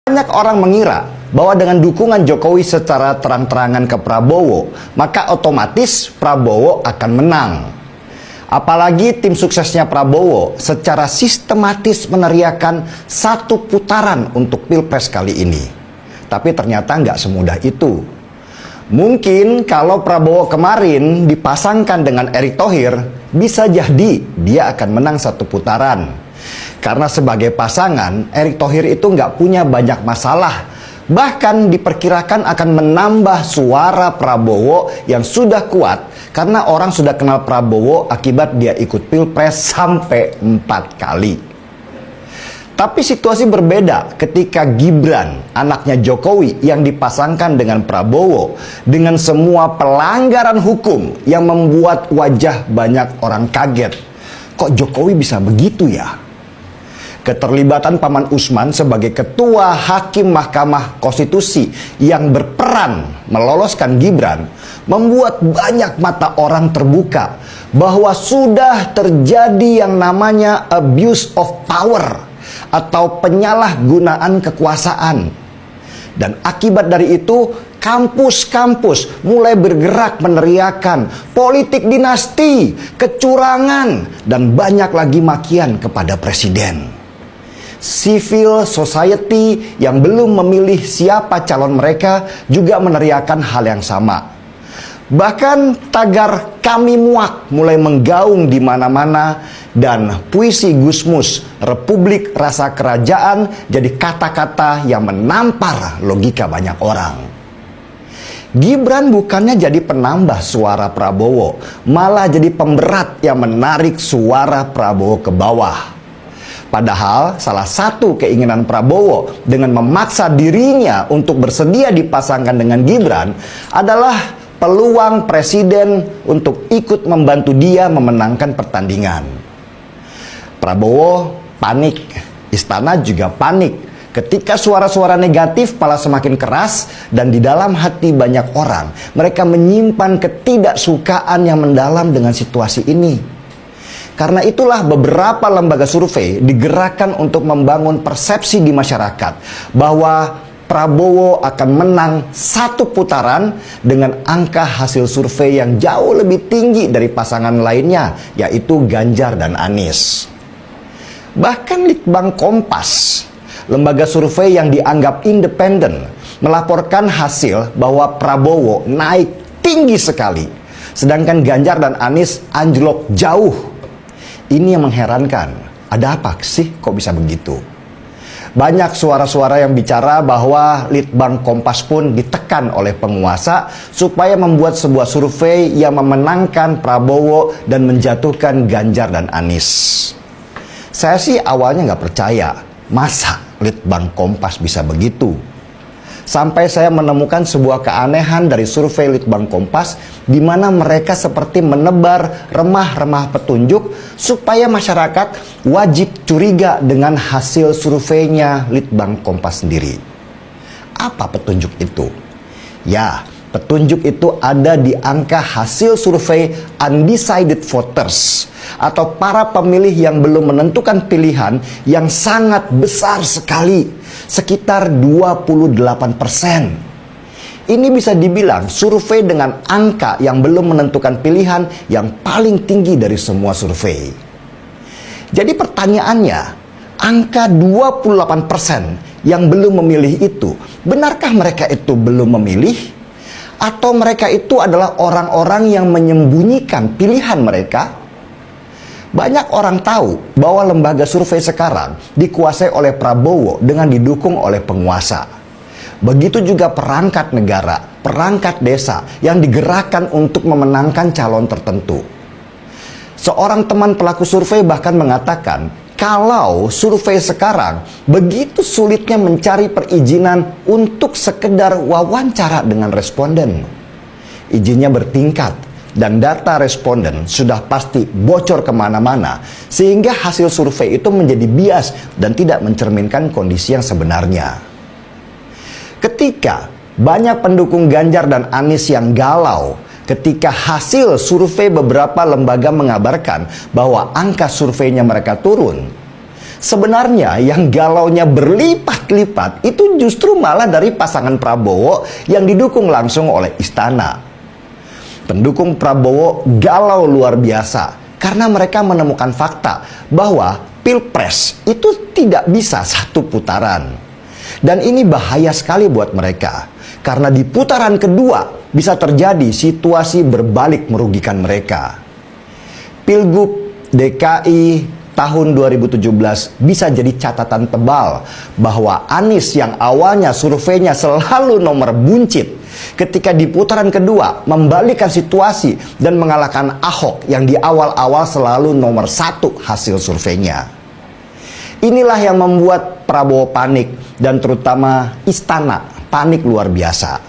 Banyak orang mengira bahwa dengan dukungan Jokowi secara terang-terangan ke Prabowo, maka otomatis Prabowo akan menang. Apalagi tim suksesnya Prabowo secara sistematis meneriakan satu putaran untuk Pilpres kali ini. Tapi ternyata nggak semudah itu. Mungkin kalau Prabowo kemarin dipasangkan dengan Erick Thohir, bisa jadi dia akan menang satu putaran. Karena sebagai pasangan, Erick Thohir itu nggak punya banyak masalah. Bahkan diperkirakan akan menambah suara Prabowo yang sudah kuat karena orang sudah kenal Prabowo akibat dia ikut Pilpres sampai 4 kali. Tapi situasi berbeda ketika Gibran, anaknya Jokowi yang dipasangkan dengan Prabowo dengan semua pelanggaran hukum yang membuat wajah banyak orang kaget. Kok Jokowi bisa begitu ya? Keterlibatan Paman Usman sebagai ketua Hakim Mahkamah Konstitusi yang berperan meloloskan Gibran membuat banyak mata orang terbuka bahwa sudah terjadi yang namanya abuse of power atau penyalahgunaan kekuasaan. Dan akibat dari itu kampus-kampus mulai bergerak meneriakan politik dinasti, kecurangan, dan banyak lagi makian kepada presiden. Civil society yang belum memilih siapa calon mereka juga meneriakan hal yang sama. Bahkan tagar "Kami Muak" mulai menggaung di mana-mana dan puisi Gusmus "Republik Rasa Kerajaan" jadi kata-kata yang menampar logika banyak orang. Gibran bukannya jadi penambah suara Prabowo, malah jadi pemberat yang menarik suara Prabowo ke bawah. Padahal salah satu keinginan Prabowo dengan memaksa dirinya untuk bersedia dipasangkan dengan Gibran adalah peluang presiden untuk ikut membantu dia memenangkan pertandingan. Prabowo panik, istana juga panik ketika suara-suara negatif malah semakin keras dan di dalam hati banyak orang mereka menyimpan ketidaksukaan yang mendalam dengan situasi ini. Karena itulah beberapa lembaga survei digerakkan untuk membangun persepsi di masyarakat bahwa Prabowo akan menang satu putaran dengan angka hasil survei yang jauh lebih tinggi dari pasangan lainnya, yaitu Ganjar dan Anies. Bahkan Litbang Kompas, lembaga survei yang dianggap independen, melaporkan hasil bahwa Prabowo naik tinggi sekali, sedangkan Ganjar dan Anies anjlok jauh. Ini yang mengherankan. Ada apa sih kok bisa begitu? Banyak suara-suara yang bicara bahwa Litbang Kompas pun ditekan oleh penguasa supaya membuat sebuah survei yang memenangkan Prabowo dan menjatuhkan Ganjar dan Anies. Saya sih awalnya nggak percaya. Masa Litbang Kompas bisa begitu? Sampai saya menemukan sebuah keanehan dari survei Litbang Kompas di mana mereka seperti menebar remah-remah petunjuk supaya masyarakat wajib curiga dengan hasil surveinya Litbang Kompas sendiri. Apa petunjuk itu? Ya, petunjuk itu ada di angka hasil survei undecided voters atau para pemilih yang belum menentukan pilihan yang sangat besar sekali, sekitar 28%. Ini bisa dibilang survei dengan angka yang belum menentukan pilihan yang paling tinggi dari semua survei. Jadi pertanyaannya, angka 28% yang belum memilih itu, benarkah mereka itu belum memilih? Atau mereka itu adalah orang-orang yang menyembunyikan pilihan mereka? Banyak orang tahu bahwa lembaga survei sekarang dikuasai oleh Prabowo dengan didukung oleh penguasa. Begitu juga perangkat negara, perangkat desa yang digerakkan untuk memenangkan calon tertentu. Seorang teman pelaku survei bahkan mengatakan, kalau survei sekarang begitu sulitnya mencari perizinan untuk sekedar wawancara dengan responden. Izinnya bertingkat dan data responden sudah pasti bocor kemana-mana sehingga hasil survei itu menjadi bias dan tidak mencerminkan kondisi yang sebenarnya. Ketika banyak pendukung Ganjar dan Anies yang galau ketika hasil survei beberapa lembaga mengabarkan bahwa angka surveinya mereka turun, Sebenarnya yang galaunya berlipat-lipat itu justru malah dari pasangan Prabowo yang didukung langsung oleh istana. Pendukung Prabowo galau luar biasa karena mereka menemukan fakta bahwa Pilpres itu tidak bisa satu putaran. Dan ini bahaya sekali buat mereka karena di putaran kedua bisa terjadi situasi berbalik merugikan mereka. Pilgub DKI tahun 2017 bisa jadi catatan tebal bahwa Anies yang awalnya surveinya selalu nomor buncit ketika di putaran kedua membalikkan situasi dan mengalahkan Ahok yang di awal-awal selalu nomor 1 hasil surveinya. Inilah yang membuat Prabowo panik dan terutama istana panik luar biasa.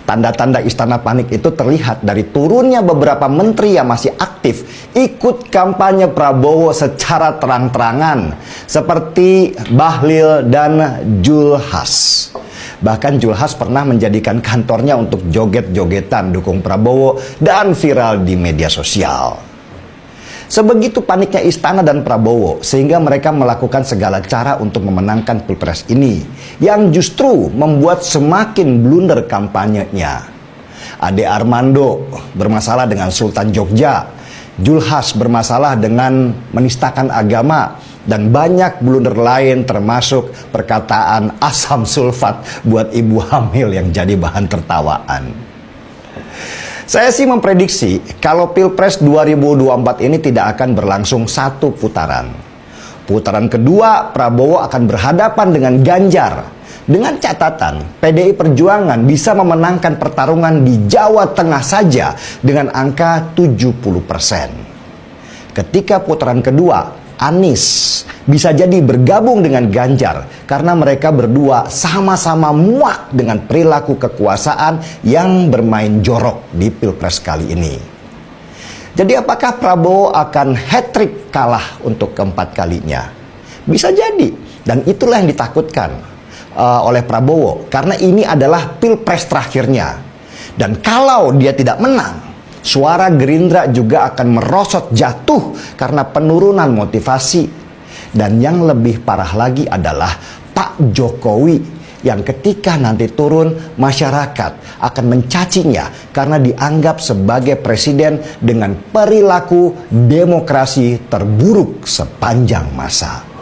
Tanda-tanda istana panik itu terlihat dari turunnya beberapa menteri yang masih aktif ikut kampanye Prabowo secara terang-terangan seperti Bahlil dan Julhas. Bahkan Julhas pernah menjadikan kantornya untuk joget-jogetan dukung Prabowo dan viral di media sosial. Sebegitu paniknya istana dan Prabowo sehingga mereka melakukan segala cara untuk memenangkan Pilpres ini yang justru membuat semakin blunder kampanyenya. Ade Armando bermasalah dengan Sultan Jogja, Julhas bermasalah dengan menistakan agama, dan banyak blunder lain termasuk perkataan asam sulfat buat ibu hamil yang jadi bahan tertawaan. Saya sih memprediksi kalau Pilpres 2024 ini tidak akan berlangsung satu putaran. Putaran kedua, Prabowo akan berhadapan dengan Ganjar. Dengan catatan, PDI Perjuangan bisa memenangkan pertarungan di Jawa Tengah saja dengan angka 70%. Ketika putaran kedua, Anies bisa jadi bergabung dengan Ganjar karena mereka berdua sama-sama muak dengan perilaku kekuasaan yang bermain jorok di Pilpres kali ini. Jadi apakah Prabowo akan hat-trick kalah untuk keempat kalinya? Bisa jadi, dan itulah yang ditakutkan oleh Prabowo karena ini adalah Pilpres terakhirnya. Dan kalau dia tidak menang, suara Gerindra juga akan merosot jatuh karena penurunan motivasi. Dan yang lebih parah lagi adalah Pak Jokowi yang ketika nanti turun masyarakat akan mencacinya karena dianggap sebagai presiden dengan perilaku demokrasi terburuk sepanjang masa.